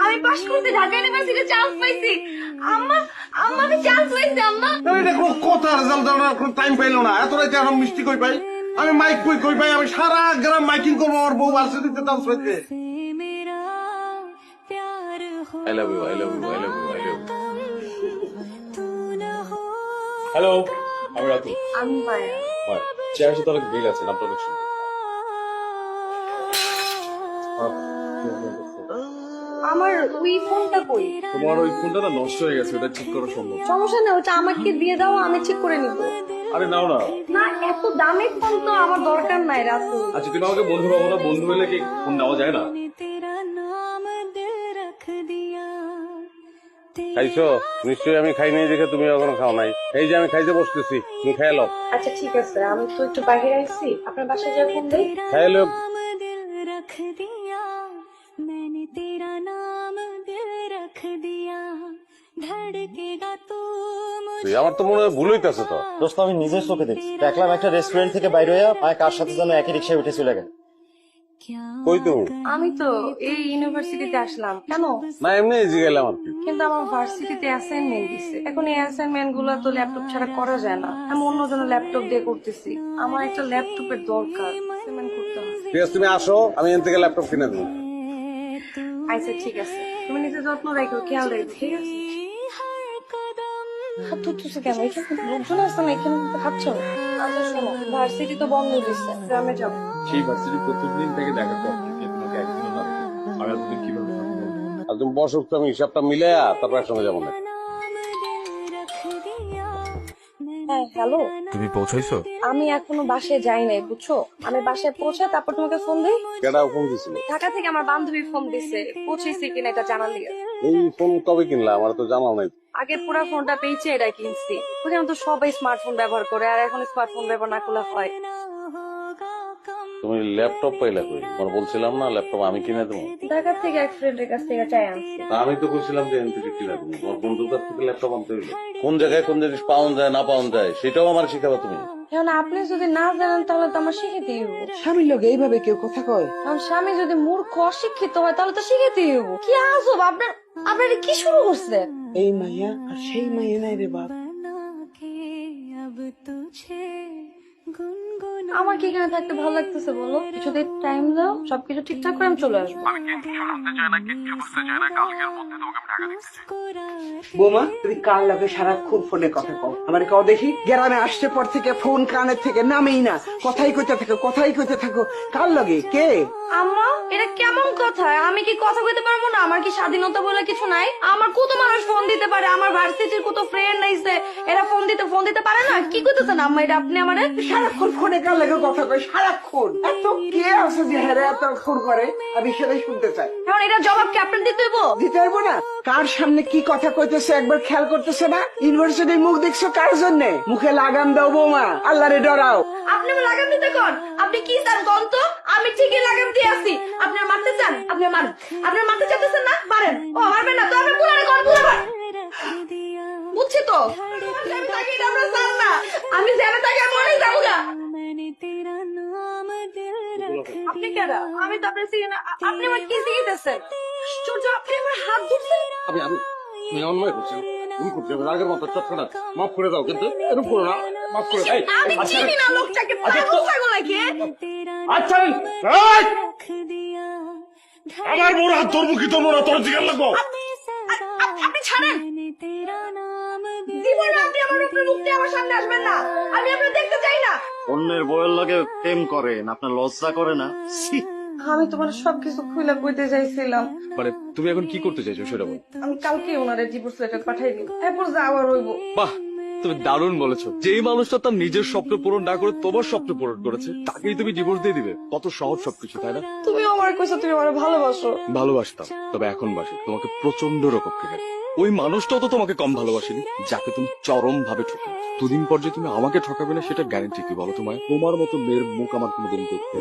আমি পাস করতে Dhaka university chance পাইছি। আম্মা আম্মা আমি চান্স পাইছি আম্মা। দেখো কথা রেজাল্ট দেওয়ার কোনো টাইম পাইলো না, এত রাইতে এখন মিষ্টি কই পাই, আমি মাইক কই পাই, আমি সারা গ্রাম মাইকিং করবো আমার বউ ভার্সিটিতে চান্স পাইছে। I love you, I love you, I love you, I love you. Hello, আমি রাতু। আমি মায়া। চেয়ার সাথে অনেক বিল আছে, নামটা অনেক সুন্দর। আমার ওই ফোনটা কই? তোমার ওই ফোনটা না নষ্ট হয়ে গেছে, ওটা ঠিক করা সম্ভব। সমস্যা নেই, ওটা আমাকে দিয়ে দাও, আমি ঠিক করে নিব। আরে নাও না। না, এত দামি ফোন তো আমার দরকার নাই রাতু। আচ্ছা তুমি আমাকে বন্ধু পাবো না, বন্ধু হলে কি ফোন নেওয়া যায় না? খাইছো? নিশ্চয়ই আমি খাই নাই দেখে তুমি এখনো খাও নাই। এই যে আমি খাইতে বসতেছি, তুমি খাই লো। আচ্ছা ঠিক আছে, আমি তো একটু বাইরে আইছি, আপনার বাসায় যা ফোন দেই। খাই লো। আমার তো মনে হয় ভুল হইতেছে তো। দোস্ত আমি নিজের চোখে দেখছি, দেখলাম একটা রেস্টুরেন্ট থেকে বাইরে হইয়া মায়ের কার সাথে যেন একই রিক্সায় উঠে চলে গেল। কই তুমি? আমি তো এই ইউনিভার্সিটিতে আসলাম। কেন? না এমনি জিগাইলাম আর কি। কিন্তু আমার ভার্সিটিতে অ্যাসাইনমেন্ট দিছে, এখন এই অ্যাসাইনমেন্ট গুলো তো ল্যাপটপ ছাড়া করা যায় না। আমি অন্যজনের ল্যাপটপ দিয়ে করতেছি, আমার একটা ল্যাপটপের দরকার, অ্যাসাইনমেন্ট করতে হবে। ঠিক আছে তুমি আসো, আমি এখান থেকে ল্যাপটপ কিনে দেবো। আচ্ছা ঠিক আছে, তুমি নিজের যত্ন রাখো, খেয়াল রাখো, ঠিক আছে? হাত ধরতেছো কেন? এখানে লোকজন আসছে না, এখানে খাচ্ছ। আচ্ছা শোনো, ভার্সিটি তো বন্ধ দিচ্ছে, গ্রামে যাবো। সেই ভার্সিটির প্রতিদিন থেকে দেখার পর থেকে তোমাকে একদিনও না দেখি। আমি এতদিন কিভাবে থাকবো? আর তুমি বসো, আমি হিসাবটা মিলে তারপর একসঙ্গে যাবো না। হ্যাঁ হ্যালো, তুমি পৌঁছাইছো? আমি এখনো বাসায় যাই নাই, বুঝছো? আমি বাসায় পৌঁছে তারপর তোমাকে ফোন দিই। কেডা ফোন দিছিল? ঢাকা থেকে আমার বান্ধবী ফোন দিছে, পৌঁছেছি কিনা এটা জানার লিগে। এই ফোন কবে কিনলা? আমার তো জানা নাই। আগে পুরো ফোনটা পেয়েছে, এটা কিনছি। ওখানে তো সবাই স্মার্টফোন ব্যবহার করে, আর এখন স্মার্টফোন ব্যবহার না করলে হয়। তুমি ল্যাপটপ পাইলা কই? তোমার বলছিলাম না ল্যাপটপ আমি কিনে দেবো। ঢাকা থেকে এক ফ্রেন্ডের কাছ থেকে চাই আনছি। আমি তো কইছিলাম যে এখান থেকে কিনে দেবো, তোমার বন্ধুর কাছ থেকে ল্যাপটপ আনতে হইলো। কোন জায়গায় কোন জিনিস পাওয়া যায় না পাওয়া যায় সেটাও আমার শিখাবা তুমি। এখন আপনি যদি না জানেন তাহলে তো আমার শিখেতেই হবো। স্বামীর লোক এইভাবে কেউ কথা কয়? কারণ স্বামী যদি মূর্খ অশিক্ষিত হয় তাহলে তো শিখেতেই হবো। কি আজব আপনার, আপনার কি শুরু করছে? এই মাইয়া আর সেই মাইয়া নাই রে বাপ। আমার কি এখানে থাকতে ভালো লাগতেছে বলো? কিছুদিন টাইম দাও, সবকিছু ঠিকঠাক করে আমি চলে আসবো। বোমা তুমি কার লাগে সারাক্ষণ ফোনে কথা কও? আমার কও দেখি। গ্রামে আসছে পর থেকে ফোন কানের থেকে নামেই না, কথাই কইতে থাকো। কার লাগে? কে? আম্মা এটা কেমন কথা? আমি কি কথা কইতে পারবো না? আমার কি স্বাধীনতা বলে কিছু নাই? আমার কত মানুষ ফোন দিতে পারে, আমার ভার্সিটির কত ফ্রেন্ড আইছে, এরা ফোন দিতে পারে না? কি কইতেছেন আম্মা এটা আপনি আমারে? সারাক্ষণ ফোনে কার লাগে কথা কয়? সারাক্ষণ এত কে আছে যে হেরে এত ফোন করে? আমি সেটাই শুনতে চাই। এখন এটা জবাব কি আপনার দিতে হইব? দিতে পারবো না? কার সামনে কি কথা কইতেছে একবার খেয়াল করতেছে না? ইউনিভার্সিটির মুখ দেখছো কার জন্য? মুখে লাগাম দাও বৌমা, আল্লাহরে ডরাও। আপনি আমার লাগাম দিতে কোন? আপনি কি চান কোন তো? আমি ঠিকই লাগাম দিয়ে আসি। আপনি মারতে চান? আপনি মারেন। আপনি মারতে চাইতেছেন না? মারেন। ও মারবেন না তো আপনি পুরারে কোন পুরাবার। বুঝছি তো। আমি তাকে এটা আমরা চান না। আমি জানা তাকে মরে যাবো গা। আপনি কেডা? আমি তো আপনার চিনি না। আপনি আমার কি শিখিতেছেন? আশ্চর্য, আপনি আমার হাত ধরছেন। আমি অন্যায় করছি, ভুল করছি। আমি আগের মতো তৎক্ষণাৎ মাফ করে দাও, কিন্তু এরকম করো না, মাফ করে দাও। আমি চিনি না লোকটাকে, পাগল ছাগল নাকি? আচ্ছা আমার বড় হাত ধরবো কি তোর মোড়া? তোর জিজ্ঞাসা লাগবো। আপনি ছাড়েন। জীবনে আপনি আমার উপরে মুখ দিয়ে আমার সামনে আসবেন না। আমি আপনার দেখতে চাই না। অন্যের বউয়ের লাগে প্রেম করেন, আপনার লজ্জা করে না? ছি! আমি তোমার সবকিছু খুলে কইতে চাইছিলাম। মানে তুমি এখন কি করতে চাইছো সেটা বল। আমি কালকে ওনারে ডিভোর্স লেটার পাঠাই দিব, এরপর যাওয়ার হইব। বাহ, তুমি দারুণ বলেছো। যেই মানুষটা তার নিজের স্বপ্ন পূরণ না করে তোমার স্বপ্ন পূরণ করেছে তাকেই তুমি ডিভোর্স দিয়ে দিবে? কত সহজ সবকিছু, তাই না? তুমিও আমার কইছো তুমি আমার ভালোবাসো। ভালোবাসতাম, তবে এখন বাসি তোমাকে প্রচন্ড রকম থেকে। ওই মানুষটাও তো তোমাকে কম ভালোবাসেনি যাকে তুমি চরম ভাবে ঠকে। দুদিন পর যে তুমি আমাকে ঠকাবে না সেটা গ্যারান্টি কি বলো? তোমার মতো মেয়ের মুখ আমার কোনোদিন দেখতে।